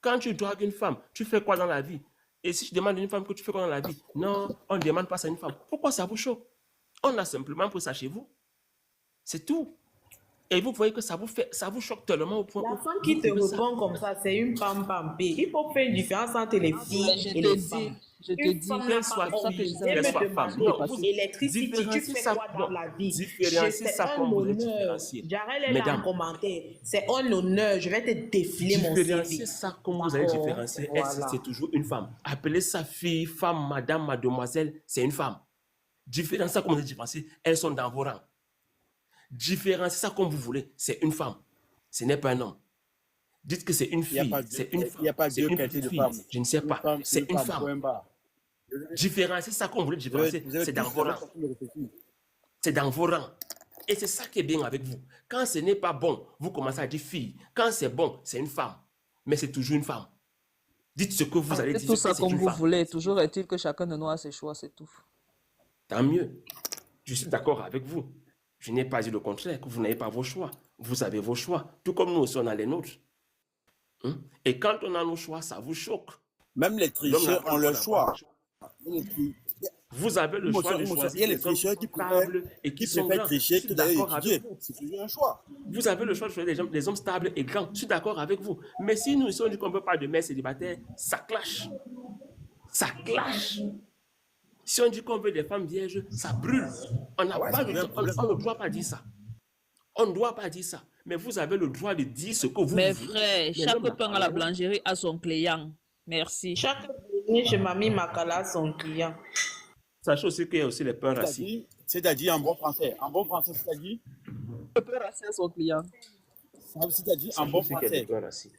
Quand tu dragues une femme, tu fais quoi dans la vie? Et si je demande à une femme que tu fais quoi dans la vie? Non, on ne demande pas ça à une femme. Pourquoi ça vous choque? On a simplement pris ça chez vous. C'est tout. Et vous voyez que ça vous choque tellement au point La où femme vous qui te trouvez ça. répond comme ça, c'est une femme pampée. Il faut faire une différence entre les filles et les femmes. Je te Une dis, femme n'a Qu'elle pas soit c'est ça que je envie. disais Elle qu'elle aux me soit enfants. femme. demande Non, vous électricité, tu différenciez fais ça. quoi dans Non, la vie? différenciez C'est ça un comme vous voulez honneur. différencier. J'arrête là en Mesdames, commentaire. C'est un honneur. Je vais te défiler mon différenciez CV. ça comme vous allez D'accord. différencier. Voilà. C'est toujours une femme. Appelez ça fille, femme, madame, mademoiselle, c'est une femme. Différenciez ça comme vous allez différencier. Elles sont dans vos rangs. Différenciez ça comme vous voulez. C'est une femme. Ce n'est pas un homme. Dites que c'est une fille. C'est une femme. Il n'y a pas C'est deux une qualités petite de fille. femmes. Je ne sais pas. C'est une femme. Point barre. Différenciez ça comme vous voulez différencier. C'est dans vos rangs. C'est dans vos rangs. Et c'est ça qui est bien avec vous. Quand ce n'est pas bon, vous commencez à dire fille. Quand c'est bon, c'est une femme. Mais c'est toujours une femme. Dites ce que vous allez Faites dire. tout ça C'est comme une vous femme. voulez. Toujours est-il que chacun de nous a ses choix, c'est tout. Tant mieux. Je suis d'accord avec vous. Je n'ai pas dit le contraire, que vous n'avez pas vos choix. Vous avez vos choix. Tout comme nous aussi, on a les nôtres. Et quand on a nos choix, ça vous choque. Même les tricheurs ont leur choix. Vous avez le choix de choisir. Il y a les tricheurs qui préfèrent tricher que d'aller étudier. C'est toujours un choix. Vous avez le choix de choisir des hommes stables et grands. Je suis d'accord avec vous. Mais si nous, on dit qu'on ne peut pas de mère célibataire, ça clash. Ça clash. Si on dit qu'on veut des femmes vierges, ça brûle. On ne doit pas dire ça. On ne doit pas dire ça. Mais vous avez le droit de dire ce que vous Mais voulez. frère, chaque pain à la boulangerie a son client. Merci. Chaque journée, chez Mamie Makala, son client. Sachez aussi qu'il y a aussi les pains rassis. C'est-à-dire en bon français. En bon français, c'est-à-dire Le pain rassis a son client. C'est-à-dire en bon français.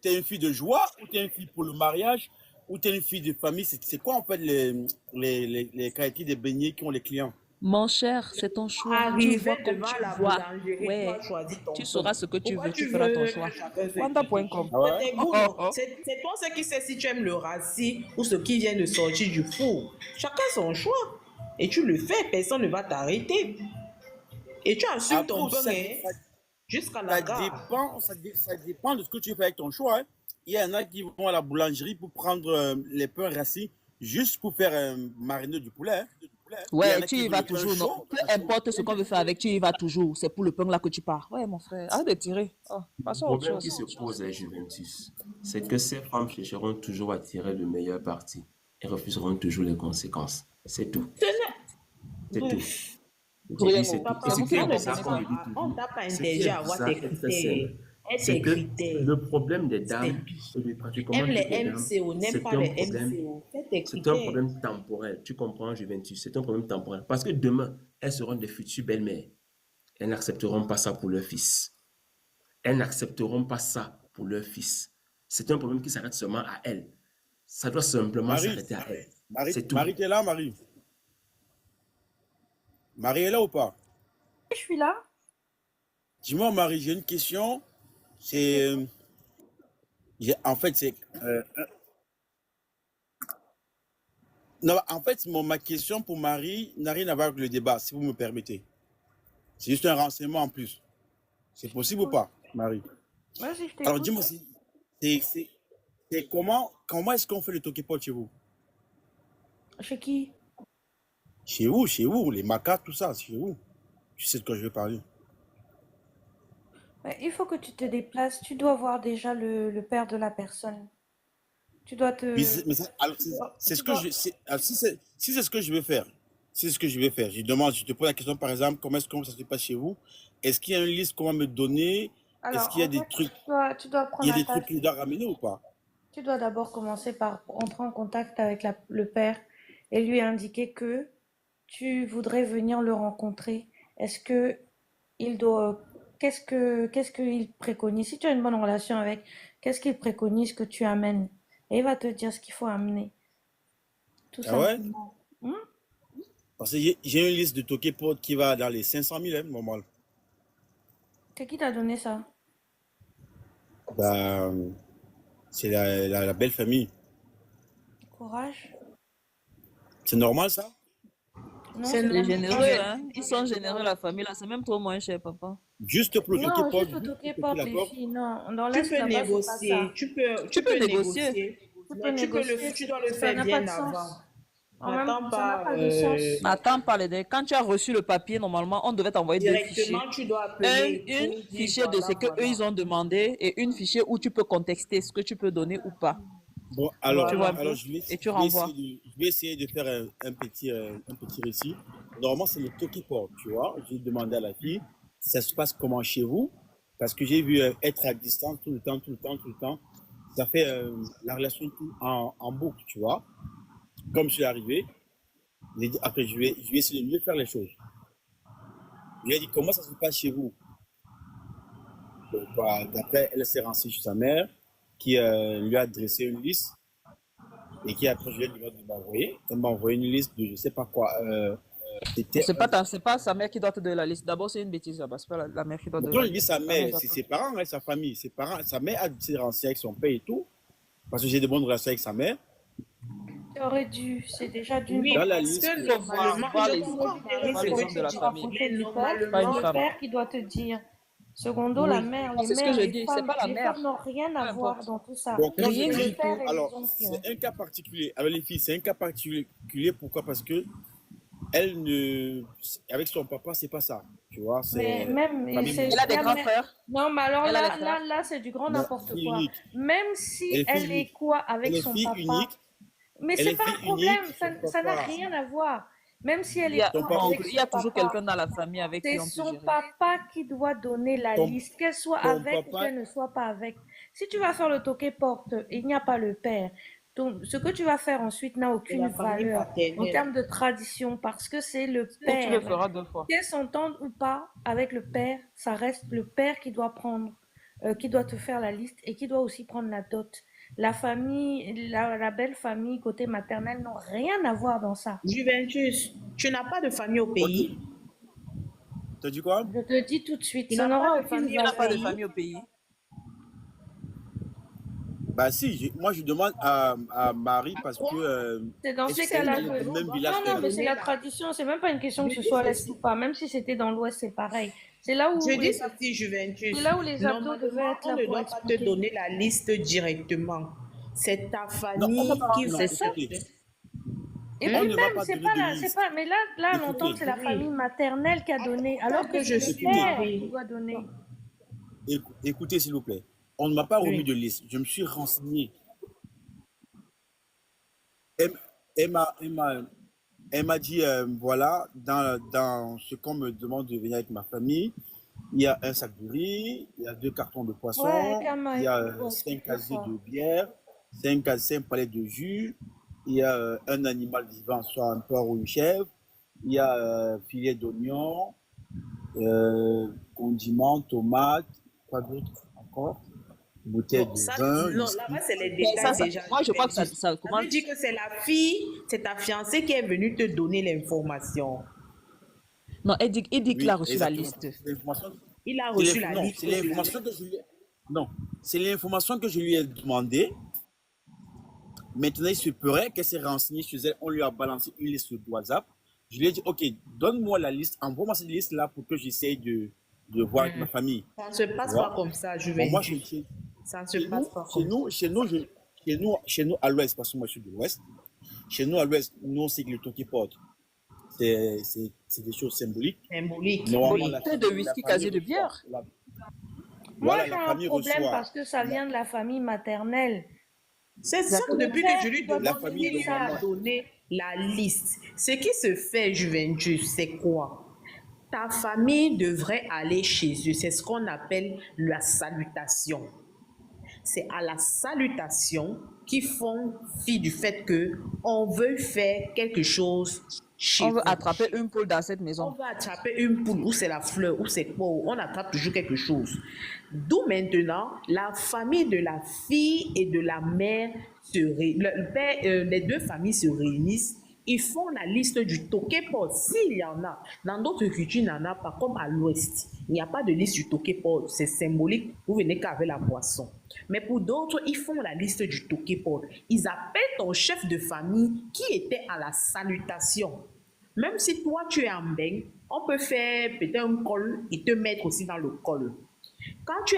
Tu es une fille de joie ou tu es une fille pour le mariage ou tu es une fille de famille? C'est quoi en fait les qualités des beignets qui ont les clients? Mon cher, c'est ton choix. Arriver Tu vois comme devant tu la vois. boulangerie, Ouais. tu vas choisir ton Tu pain. sauras ce que tu Pourquoi veux, tu feras ton choix. Wanda.com. Ah ouais? C'est goûts, non? C'est toi ce qui sais si tu aimes le rassis ou ce qui vient de sortir du four. Chacun son choix. Et tu le fais, personne ne va t'arrêter. Et tu assumes ton pain jusqu'à la gare. Ça dépend de ce que tu fais avec ton choix. Hein. Il y en a qui vont à la boulangerie pour prendre les pains rassis juste pour faire mariner du poulet. Hein. Ouais, tu y vas toujours. Non. Peu importe ce qu'on veut faire avec, tu y vas toujours. C'est pour le pain là que tu pars. Ouais, mon frère. Arrête de tirer. Oh, passons Le à autre problème qui chose. se pose à Juventus, c'est que ces femmes chercheront toujours à tirer le meilleur parti et refuseront toujours les conséquences. C'est tout. C'est tout. Pour rien, C'est mon tout. papa, Et ce vous qui est savez, bizarre, comme je dis On toujours, t'a pas ce qui interdit est à avoir bizarre, tes c'est très critères. simple. Et C'est tes que critères. le problème des dames, pratiquement Aime toutes les les dames, MCO, n'aime c'est pas un les problème. MCO. Fais tes C'est un critères. problème temporel. Tu comprends, Juventus? C'est un problème temporel. Parce que demain, elles seront des futures belles-mères. Elles n'accepteront pas ça pour leur fils. Elles n'accepteront pas ça pour leur fils. C'est un problème qui s'arrête seulement à elles. Ça doit simplement s'arrêter à elles. C'est tout. Marie, t'es là, Marie? Marie est là ou pas? Je suis là. Dis-moi, Marie, j'ai une question. En fait, c'est... non, en fait, ma question pour Marie n'a rien à voir avec le débat, si vous me permettez. C'est juste un renseignement en plus. C'est possible ou pas, Marie? Vas-y, je Alors, t'écoute. dis-moi, c'est comment est-ce qu'on fait le tokipot chez vous? Chez qui? Chez vous, les macas, tout ça, chez vous. Tu sais de quoi je veux parler. Ouais, il faut que tu te déplaces. Tu dois voir déjà le père de la personne. Tu dois te... Alors, c'est ce que si c'est ce que je veux faire, c'est ce que je vais faire. Je te pose la question, par exemple, comment ça se passe chez vous? Est-ce qu'il y a une liste qu'on va me donner? Alors, Est-ce qu'il y a en des fait, trucs, tu dois prendre il y a un des trucs taxi. que je dois ramener ou pas? Tu dois d'abord commencer par entrer en contact avec le père et lui indiquer que tu voudrais venir le rencontrer. Est-ce que il doit... Qu'est-ce qu'il préconise? Si tu as une bonne relation avec, qu'est-ce qu'il préconise que tu amènes? Et il va te dire ce qu'il faut amener. Tout Ah ouais? simplement. Parce que j'ai une liste de tokipot qui va dans les 500 000, hein, normal. C'est qui t'a donné ça? Bah, c'est la belle famille. Courage. C'est normal, ça? Non, C'est c'est C'est pas généreux, normal. hein. Ils sont généreux, la famille, là. C'est même trop moins cher, papa. Juste pour le Non, toqué porte, juste au juste toqué pour porte, la les porte. filles. Non, dans Tu l'Est, peux là-bas, c'est pas négocier, ça. tu peux négocier. négocier, Tu peux mais négocier, tu dois le ça faire n'a pas bien de sens. avant. En même N'attends temps, ça n'a pas pas de sens. Attends, pas les deux. Quand tu as reçu le papier, normalement, on devait t'envoyer deux fichiers. directement, tu dois appeler Une pour dire fichier de ce que eux ils ont demandé et une fichier où tu peux contexter ce que tu peux donner ou pas. Bon, Tu vois un alors peu et tu renvoies. je vais essayer de faire un petit récit. Normalement, c'est le toqué porte, tu vois. J'ai demandé à la fille, ça se passe comment chez vous? Parce que j'ai vu être à distance tout le temps. Ça fait la relation tout en boucle, tu vois. Comme je suis arrivé, j'ai dit, après, je vais essayer de mieux faire les choses. Je lui ai dit, comment ça se passe chez vous? Donc, d'après, elle s'est renseignée sur sa mère, qui lui a dressé une liste, et qui après, je lui ai demandé de m'envoyer. Elle m'a envoyé une liste de je sais pas quoi. C'était C'est pas sa mère qui doit te donner la liste. D'abord, c'est une bêtise là-bas. C'est pas la mère qui doit te donner quand la je dis liste. sa La mère, mère c'est doit ses parents, hein, sa famille. Ses parents, sa mère a s'est renseignée avec son père et tout, parce que j'ai de bonnes relations avec sa mère. Tu aurais dû, c'est déjà d'une Oui, Dans la parce liste, que Il faut voir normalement, les je comprends, Marie, voir ce les que hommes tu de la dis. famille. rencontrer Mais du père, Pas une c'est normalement, le femme. père qui doit te dire. Secondo, la oui. mère, C'est ce que je dis. C'est pas la les mère. femmes n'ont rien Peu à voir importe. dans tout ça. bon, quand je Rien C'est du le dis, tout. père et alors, les oncles. c'est un cas particulier. Avec les filles, c'est un cas particulier. Pourquoi? Parce que elle ne, avec son papa, c'est pas ça. Tu vois, Mais c'est même, famille Elle a des la grands mère. frères. Non, mais alors Elle a des frères. là, c'est du grand non, n'importe fille quoi. unique. Même si Elle est fille elle est unique. quoi Elle avec est son fille papa, unique. mais Elle c'est est pas fille un problème, unique. Son ça n'a papa, rien à voir. Même si elle Il y est a son quoi un papa, avec oncle. Il y son a toujours papa, quelqu'un dans la famille avec qui c'est on peut son gérer. papa qui doit donner la ton, liste, qu'elle soit ton avec ou papa, qu'elle ne soit pas avec. Si tu vas faire le toqué porte, il n'y a pas le père. Donc, ce que tu vas faire ensuite n'a C'est aucune la famille valeur en paternelle. termes de tradition parce que c'est le Sinon, tu le père. feras deux fois. Qu'elle s'entende ou pas avec le père, ça reste le père qui doit prendre, qui doit te faire la liste et qui doit aussi prendre la dot. La famille, la belle famille côté maternel n'ont rien à voir dans ça. Juventus, tu n'as pas de famille au ok. pays. T'as dit quoi? Je te dis tout de suite, Tu ça n'as n'aura pas de aucune famille Tu au n'as pas de valeur. pays. famille au pays. Bah si, moi je demande à Marie parce que C'est dans elle ces elle cas-là est dans le que... même Non, village non, qu'elle. mais c'est la tradition, c'est même pas une question que Je ce dis soit à l'Est ceci. ou pas, même si c'était dans l'Ouest, c'est pareil. C'est là Je où dis les, ceci, c'est Juventus. là où les abdos devaient Normalement, être on là ne pour doit pas te expliquer. donner la liste directement. C'est ta Non, on va famille pas. qui Non, va... C'est ça. écoutez, Et on puis ne va même, pas c'est donner pas de là, c'est liste. pas, mais là, on entend que c'est la Oui. famille maternelle qui a donné, alors que que c'est je le suis père Marie. qui doit donner. Écoutez s'il vous plaît. On ne m'a pas remis Oui. de liste. Je me suis renseigné. Elle, elle m'a dit voilà, dans ce qu'on me demande de venir avec ma famille, il y a un sac de riz, il y a 2 cartons de Ouais, poisson, Kama, il y a écoute, ouais, 5 explique-le casiers quoi. de bière, 5 palais de jus, il y a un animal vivant, soit un porc ou une chèvre, il y a filet d'oignon, condiments, tomates, quoi d'autre encore? Bouteille Bon, de ça, vin, non, whisky. là-bas, c'est les Ça, détails ça, déjà. moi, je crois que Juventus. ça Ça commence. veut dire que c'est la fille, c'est ta fiancée qui est venue te donner l'information. Non, il dit qu'il a Oui, reçu la exactement. liste. C'est l'information. Il a C'est reçu la non, liste. c'est l'information que je lui ai. Non, c'est l'information que je lui ai demandé. Maintenant, il se pourrait qu'elle s'est renseignée chez elle. On lui a balancé une liste de WhatsApp. Je lui ai dit, OK, donne-moi la liste, envoie-moi cette liste-là pour que j'essaye de voir avec ma famille. Ça ne se passe Tu vois? pas comme ça, Bon, moi, Juventus. Ça ne se chez passe nous, pas chez comme ça. nous, chez nous, chez nous à l'ouest, parce que moi, je suis de l'ouest. Chez nous à l'ouest, nous, on sait que le toki porte. C'est des choses symboliques. Symbolique. Normalement, Oui. la Bouteille de famille, whisky, la famille casier de reçoit. bière. Moi, Voilà, j'ai la un famille problème reçoit. parce que ça La, vient de la famille maternelle. C'est ça, C'est le depuis que père je qui lui doit la demande, famille donner il ça. a normalement. donné la liste. Ce qui se fait, Juventus, c'est quoi? Ta famille devrait aller chez eux. C'est ce qu'on appelle la salutation. C'est à la salutation qu'ils font fi du fait que on veut faire quelque chose chez On veut vous. attraper une poule dans cette On maison. va attraper une poule, ou c'est la fleur, ou c'est quoi, on attrape toujours quelque chose. D'où maintenant, la famille de la fille et de la mère, le père, les deux familles se réunissent, ils font la liste du toké-pot, s'il y en a. Dans d'autres cultures, il n'y en a pas, comme à l'ouest. Il n'y a pas de liste du toké-pot, c'est symbolique, vous venez qu'avec la boisson. Mais pour d'autres, ils font la liste du toké-pot. Ils appellent ton chef de famille qui était à la salutation. Même si toi, tu es en bain, on peut faire peut-être un col et te mettre aussi dans le col. Quand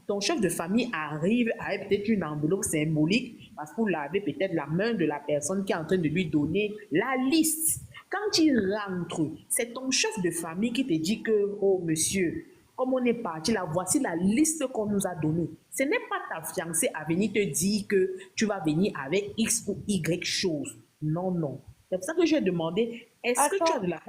ton chef de famille arrive avec peut-être une enveloppe symbolique, parce que vous lavez peut-être la main de la personne qui est en train de lui donner la liste. Quand il rentre, c'est ton chef de famille qui te dit que, oh monsieur, comme on est parti là, voici la liste qu'on nous a donnée. Ce n'est pas ta fiancée à venir te dire que tu vas venir avec X ou Y chose. Non, non. C'est pour ça que je vais demander, est-ce que tu as Attends. de la